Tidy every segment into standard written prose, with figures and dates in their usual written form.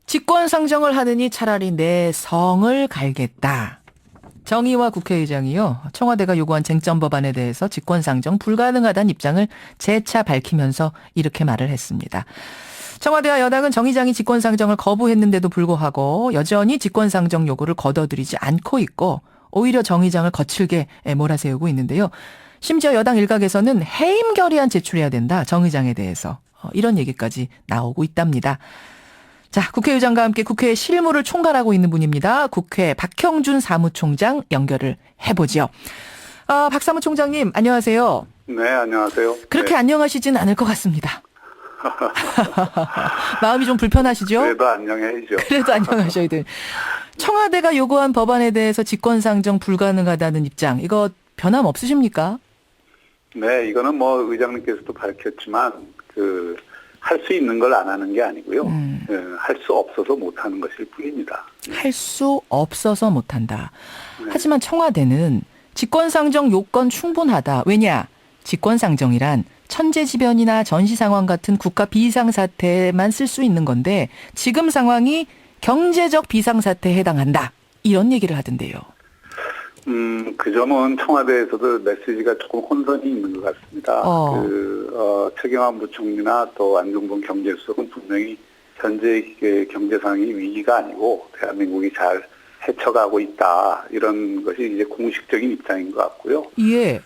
직권상정을 하느니 차라리 내 성을 갈겠다. 정의와 국회의장이요. 청와대가 요구한 쟁점 법안에 대해서 직권상정 불가능하다는 입장을 재차 밝히면서 이렇게 말을 했습니다. 청와대와 여당은 정 의장이 직권상정을 거부했는데도 불구하고 여전히 직권상정 요구를 거둬들이지 않고 있고 오히려 정 의장을 거칠게 몰아세우고 있는데요. 심지어 여당 일각에서는 해임 결의안 제출해야 된다. 정 의장에 대해서. 이런 얘기까지 나오고 있답니다. 자, 국회의장과 함께 국회 실무를 총괄하고 있는 분입니다. 국회 박형준 사무총장 연결을 해보죠. 박 사무총장님 안녕하세요. 네, 안녕하세요. 그렇게 네. 안녕하시진 않을 것 같습니다. 마음이 좀 불편하시죠? 그래도 안녕해야죠. 그래도 안녕하셔야 돼요. 청와대가 요구한 법안에 대해서 직권상정 불가능하다는 입장, 이거 변함 없으십니까? 네, 이거는 뭐 의장님께서도 밝혔지만 할 수 있는 걸 안 하는 게 아니고요. 할 수 없어서 못 하는 것일 뿐입니다. 할 수 없어서 못한다. 네. 하지만 청와대는 직권상정 요건 충분하다. 왜냐? 직권상정이란 천재지변이나 전시상황 같은 국가 비상사태에만 쓸 수 있는 건데 지금 상황이 경제적 비상사태에 해당한다. 이런 얘기를 하던데요. 그 점은 청와대에서도 메시지가 조금 혼선이 있는 것 같습니다. 최경환 부총리나 또 안종범 경제수석은 분명히 현재 경제 상황이 위기가 아니고 대한민국이 잘 헤쳐가고 있다. 이런 것이 이제 공식적인 입장인 것 같고요. 예.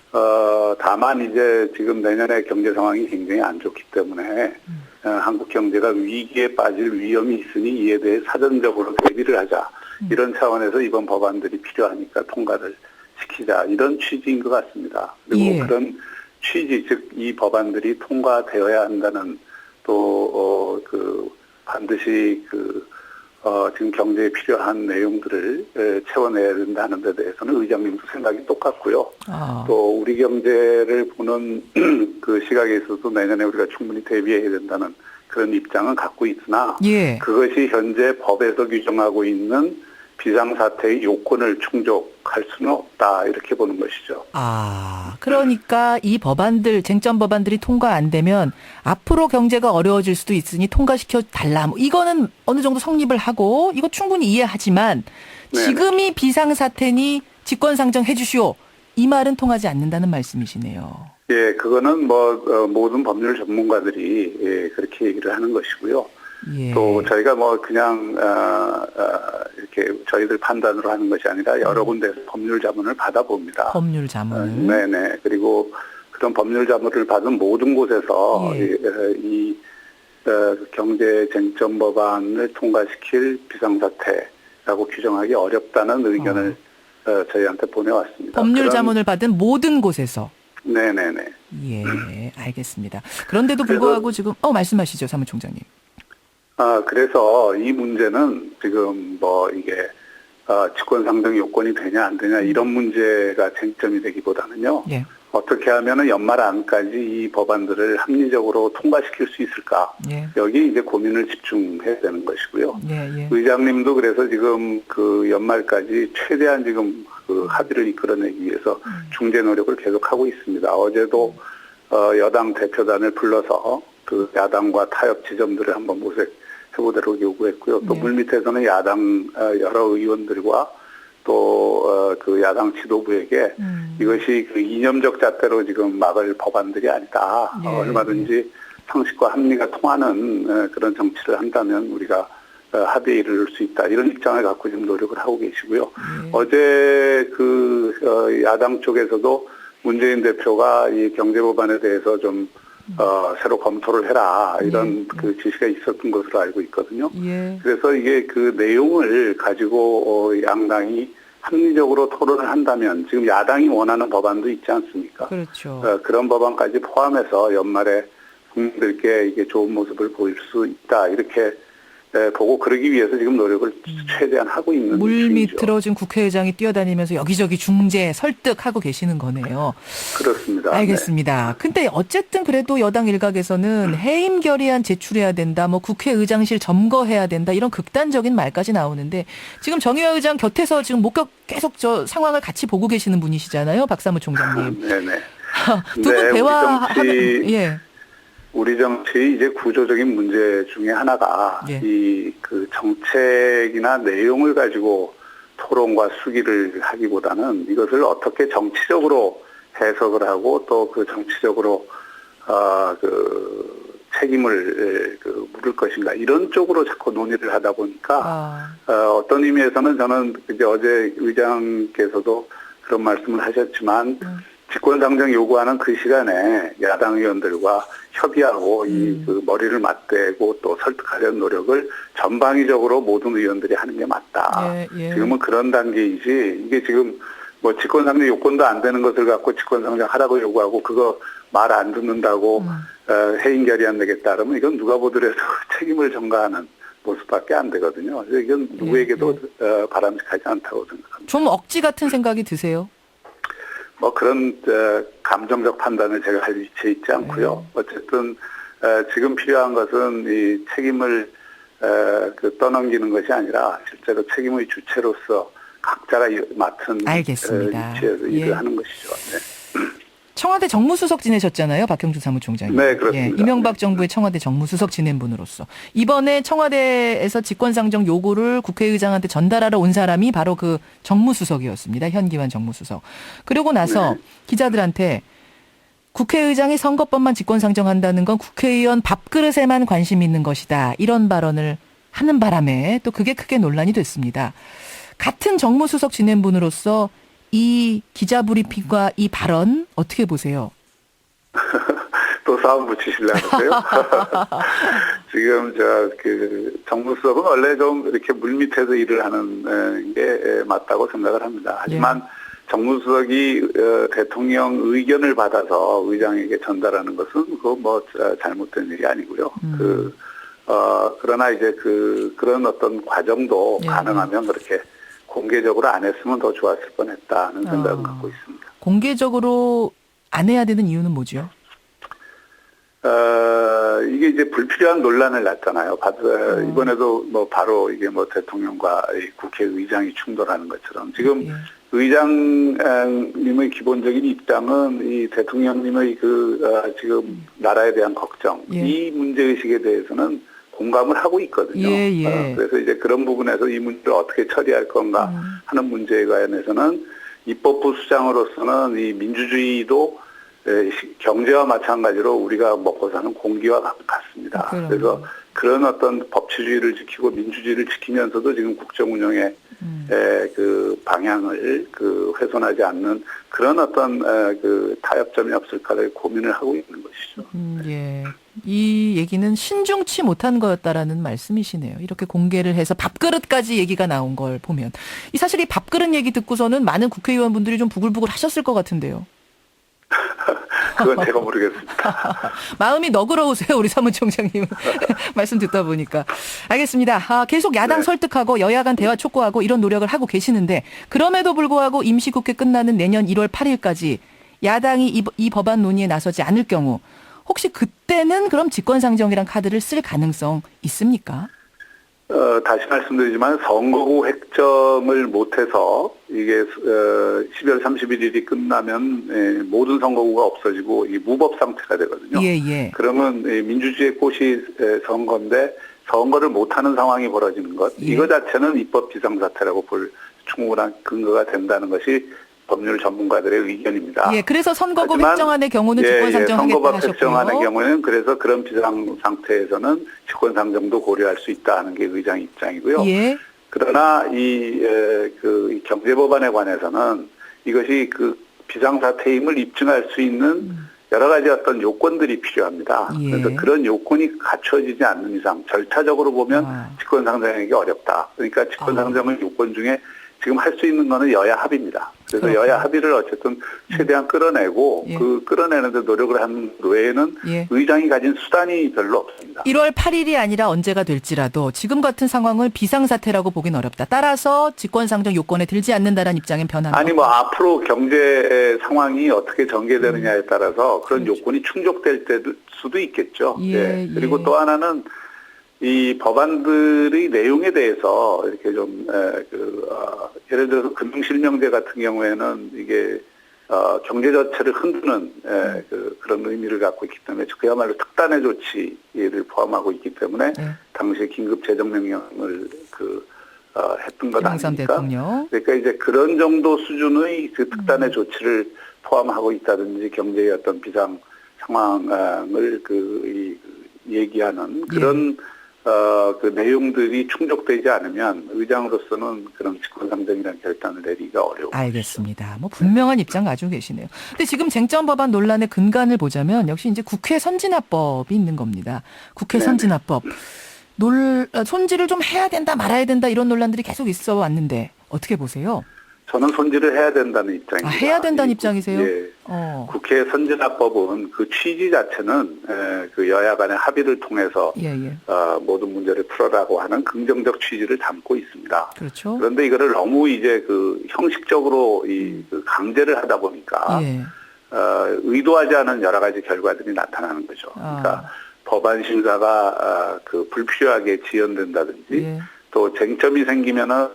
다만 이제 지금 내년에 경제 상황이 굉장히 안 좋기 때문에 한국 경제가 위기에 빠질 위험이 있으니 이에 대해 사전적으로 대비를 하자. 이런 차원에서 이번 법안들이 필요하니까 통과를 시키자. 이런 취지인 것 같습니다. 그리고 예. 그런 취지, 즉 이 법안들이 통과되어야 한다는 또 반드시 지금 경제에 필요한 내용들을 채워내야 된다는 데 대해서는 의장님도 생각이 똑같고요. 또 우리 경제를 보는 그 시각에 있어서 내년에 우리가 충분히 대비해야 된다는 그런 입장은 갖고 있으나 예. 그것이 현재 법에서 규정하고 있는 비상사태의 요건을 충족할 수는 없다. 이렇게 보는 것이죠. 그러니까 이 법안들, 쟁점 법안들이 통과 안 되면 앞으로 경제가 어려워질 수도 있으니 통과시켜 달라. 이거는 어느 정도 성립을 하고 이거 충분히 이해하지만 네네. 지금이 비상사태니 직권상정 해주시오. 이 말은 통하지 않는다는 말씀이시네요. 예, 그거는 모든 법률 전문가들이 그렇게 얘기를 하는 것이고요. 예. 또 저희가 그냥 이렇게 저희들 판단으로 하는 것이 아니라 여러 군데에서 법률 자문을 받아봅니다. 법률 자문을. 네네. 그리고 그런 법률 자문을 받은 모든 곳에서 예. 이 경제 쟁점 법안을 통과시킬 비상사태라고 규정하기 어렵다는 의견을 저희한테 보내왔습니다. 법률 자문을 받은 모든 곳에서. 네네네. 예, 알겠습니다. 그런데도 불구하고 지금 말씀하시죠, 사무총장님. 그래서 이 문제는 지금 이게 직권상정 요건이 되냐 안 되냐 이런 문제가 쟁점이 되기보다는요. 예. 어떻게 하면은 연말 안까지 이 법안들을 합리적으로 통과시킬 수 있을까? 예. 여기 이제 고민을 집중해야 되는 것이고요. 예. 의장님도 그래서 지금 연말까지 최대한 지금 합의를 이끌어내기 위해서 중재 노력을 계속하고 있습니다. 어제도 여당 대표단을 불러서 야당과 타협 지점들을 한번 모색해보도록 요구했고요. 또 물밑에서는 야당 여러 의원들과 또 야당 지도부에게 이것이 이념적 잣대로 지금 막을 법안들이 아니다. 얼마든지 상식과 합리가 통하는 그런 정치를 한다면 우리가 합의에 이를 수 있다. 이런 입장을 갖고 지금 노력을 하고 계시고요. 어제 야당 쪽에서도 문재인 대표가 이 경제 법안에 대해서 좀 새로 검토를 해라. 이런 지시가 있었던 것으로 알고 있거든요. 그래서 이게 내용을 가지고 양당이 합리적으로 토론을 한다면 지금 야당이 원하는 법안도 있지 않습니까? 그렇죠. 그런 법안까지 포함해서 연말에 국민들께 이게 좋은 모습을 보일 수 있다. 이렇게 보고 그러기 위해서 지금 노력을 최대한 하고 있는 물밑으로 지금 국회의장이 뛰어다니면서 여기저기 중재, 설득하고 계시는 거네요. 그렇습니다. 알겠습니다. 근데 어쨌든 그래도 여당 일각에서는 해임 결의안 제출해야 된다, 국회의장실 점거해야 된다, 이런 극단적인 말까지 나오는데 지금 정의화 의장 곁에서 지금 계속 상황을 같이 보고 계시는 분이시잖아요, 박 사무총장님. 네네. 두 분 대화하면 우리 정치의 이제 구조적인 문제 중에 하나가 예. 이 그 정책이나 내용을 가지고 토론과 수기를 하기보다는 이것을 어떻게 정치적으로 해석을 하고 또 그 정치적으로 그 책임을 물을 것인가 이런 쪽으로 자꾸 논의를 하다 보니까 어떤 의미에서는 저는 이제 어제 의장께서도 그런 말씀을 하셨지만 직권상정 요구하는 그 시간에 야당 의원들과 협의하고 이 그 머리를 맞대고 또 설득하려는 노력을 전방위적으로 모든 의원들이 하는 게 맞다. 예, 예. 지금은 그런 단계이지 이게 지금 뭐 직권상정 요건도 안 되는 것을 갖고 직권상정 하라고 요구하고 그거 말 안 듣는다고 해임 결의 안 내겠다 그러면 이건 누가 보더라도 책임을 전가하는 모습밖에 안 되거든요. 그래서 이건 누구에게도 바람직하지 않다고 생각합니다. 좀 억지 같은 생각이 드세요? 뭐 그런 감정적 판단을 제가 할 위치에 있지 않고요. 어쨌든 지금 필요한 것은 이 책임을 떠넘기는 것이 아니라 실제로 책임의 주체로서 각자가 맡은 알겠습니다. 위치에서 예. 일을 하는 것이죠. 네. 청와대 정무수석 지내셨잖아요. 박형준 사무총장님. 네, 그렇습니다. 이명박 정부의 청와대 정무수석 지낸 분으로서. 이번에 청와대에서 직권상정 요구를 국회의장한테 전달하러 온 사람이 바로 그 정무수석이었습니다. 현기환 정무수석. 그러고 나서 기자들한테 국회의장이 선거법만 직권상정한다는 건 국회의원 밥그릇에만 관심 있는 것이다. 이런 발언을 하는 바람에 또 그게 크게 논란이 됐습니다. 같은 정무수석 지낸 분으로서 이 기자 브리핑과 이 발언 어떻게 보세요? 또 싸움 붙이시려고 하세요? 지금 정무수석은 원래 좀 이렇게 물밑에서 일을 하는 게 맞다고 생각을 합니다. 하지만 정무수석이 대통령 의견을 받아서 의장에게 전달하는 것은 그거 뭐 잘못된 일이 아니고요. 그러나 이제 그런 어떤 과정도 가능하면 그렇게 공개적으로 안 했으면 더 좋았을 뻔했다는 생각을 갖고 있습니다. 공개적으로 안 해야 되는 이유는 뭐죠? 이게 이제 불필요한 논란을 낳잖아요. 이번에도 뭐 바로 이게 뭐 대통령과 국회의장이 충돌하는 것처럼 지금 의장님의 기본적인 입장은 이 대통령님의 지금 나라에 대한 걱정, 이 문제의식에 대해서는 공감을 하고 있거든요. 그래서 이제 그런 부분에서 이 문제를 어떻게 처리할 건가 하는 문제에 관해서는 입법부 수장으로서는 이 민주주의도 경제와 마찬가지로 우리가 먹고 사는 공기와 같습니다. 그래서 그런 어떤 법치주의를 지키고 민주주의를 지키면서도 지금 국정 운영의 그 방향을 훼손하지 않는 그런 어떤 타협점이 없을까를 고민을 하고 있는 것이죠. 예. 이 얘기는 신중치 못한 거였다라는 말씀이시네요. 이렇게 공개를 해서 밥그릇까지 얘기가 나온 걸 보면. 사실 이 밥그릇 얘기 듣고서는 많은 국회의원분들이 좀 부글부글 하셨을 것 같은데요. 그건 제가 모르겠습니다. 마음이 너그러우세요, 우리 사무총장님. 말씀 듣다 보니까. 알겠습니다. 계속 야당 설득하고 여야 간 대화 촉구하고 이런 노력을 하고 계시는데 그럼에도 불구하고 임시국회 끝나는 내년 1월 8일까지 야당이 이 법안 논의에 나서지 않을 경우 혹시 그때는 그럼 직권상정이란 카드를 쓸 가능성 있습니까? 다시 말씀드리지만 선거구 획정을 못해서 이게 12월 31일이 끝나면 모든 선거구가 없어지고 이 무법 상태가 되거든요. 그러면 민주주의의 꽃이 선거인데 선거를 못하는 상황이 벌어지는 것, 이거 자체는 입법 비상사태라고 볼 충분한 근거가 된다는 것이 법률 전문가들의 의견입니다. 그래서 선거구 획정안의 경우는 직권상정하겠다 선거법 하셨고요. 획정안의 경우에는 그래서 그런 비상 상태에서는 직권상정도 고려할 수 있다는 게 의장 입장이고요. 그러나 이 경제법안에 관해서는 이것이 비상사태임을 입증할 수 있는 여러 가지 어떤 요건들이 필요합니다. 그래서 그런 요건이 갖춰지지 않는 이상 절차적으로 보면 직권상정하기 어렵다. 그러니까 직권상정의 요건 중에 지금 할 수 있는 거는 여야 합의입니다. 그래서 여야 합의를 어쨌든 최대한 끌어내고 끌어내는데 노력을 하는 외에는 의장이 가진 수단이 별로 없습니다. 1월 8일이 아니라 언제가 될지라도 지금 같은 상황을 비상사태라고 보긴 어렵다. 따라서 직권상정 요건에 들지 않는다는 입장엔 변함이 아니 뭐 앞으로 경제 상황이 어떻게 전개되느냐에 따라서 그런 요건이 충족될 수도 있겠죠. 그리고 또 하나는 이 법안들의 내용에 대해서 이렇게 좀 예를 들어서 금융실명제 같은 경우에는 이게 경제 자체를 흔드는 그런 의미를 갖고 있기 때문에 그야말로 특단의 조치를 포함하고 있기 때문에 당시에 긴급 재정 명령을 했던 것 김영삼 아닙니까? 대통령. 그러니까 이제 그런 정도 수준의 그 특단의 조치를 포함하고 있다든지 경제의 어떤 비상 상황을 얘기하는 그런 그 내용들이 충족되지 않으면 의장으로서는 그런 직권상정이라는 결단을 내리기가 어려워. 알겠습니다. 뭐 분명한 입장 가지고 계시네요. 근데 지금 쟁점 법안 논란의 근간을 보자면 역시 이제 국회 선진화법이 있는 겁니다. 국회 네네. 선진화법. 손질을 좀 해야 된다 말아야 된다 이런 논란들이 계속 있어 왔는데 어떻게 보세요? 저는 손질을 해야 된다는 입장입니다. 해야 된다는 입장이세요? 예. 국회 선진화법은 그 취지 자체는 그 여야 간의 합의를 통해서 모든 문제를 풀어라고 하는 긍정적 취지를 담고 있습니다. 그렇죠. 그런데 이거를 너무 이제 그 형식적으로 그 강제를 하다 보니까 의도하지 않은 여러 가지 결과들이 나타나는 거죠. 그러니까 법안 심사가 그 불필요하게 지연된다든지 또 쟁점이 생기면은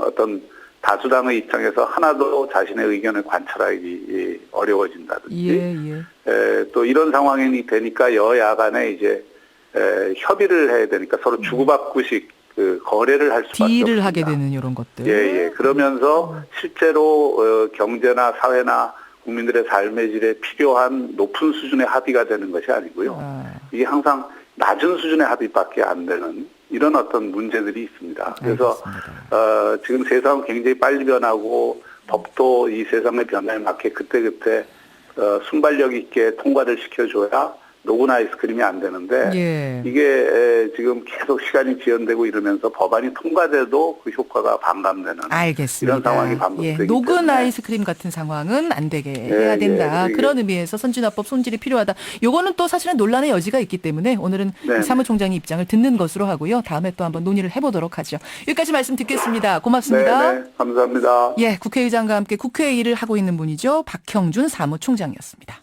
어떤 다수당의 입장에서 하나도 자신의 의견을 관철하기 어려워진다든지 또 이런 상황이 되니까 여야 간에 이제 협의를 해야 되니까 서로 주고받고식 그 거래를 할 수밖에 없습니다. 딜을 하게 되는 이런 것들. 그러면서 실제로 경제나 사회나 국민들의 삶의 질에 필요한 높은 수준의 합의가 되는 것이 아니고요. 이게 항상 낮은 수준의 합의밖에 안 되는 이런 어떤 문제들이 있습니다. 그래서 지금 세상은 굉장히 빨리 변하고 법도 이 세상의 변화에 맞게 그때그때 순발력 있게 통과를 시켜줘야 녹은 아이스크림이 안 되는데 이게 지금 계속 시간이 지연되고 이러면서 법안이 통과돼도 그 효과가 반감되는 이런 상황이 반복되기 녹은 때문에 아이스크림 같은 상황은 안 되게 해야 된다. 그런 의미에서 선진화법 손질이 필요하다. 요거는 또 사실은 논란의 여지가 있기 때문에 오늘은 사무총장의 입장을 듣는 것으로 하고요. 다음에 또 한번 논의를 해보도록 하죠. 여기까지 말씀 듣겠습니다. 고맙습니다. 네, 감사합니다. 국회의장과 함께 국회 일을 하고 있는 분이죠. 박형준 사무총장이었습니다.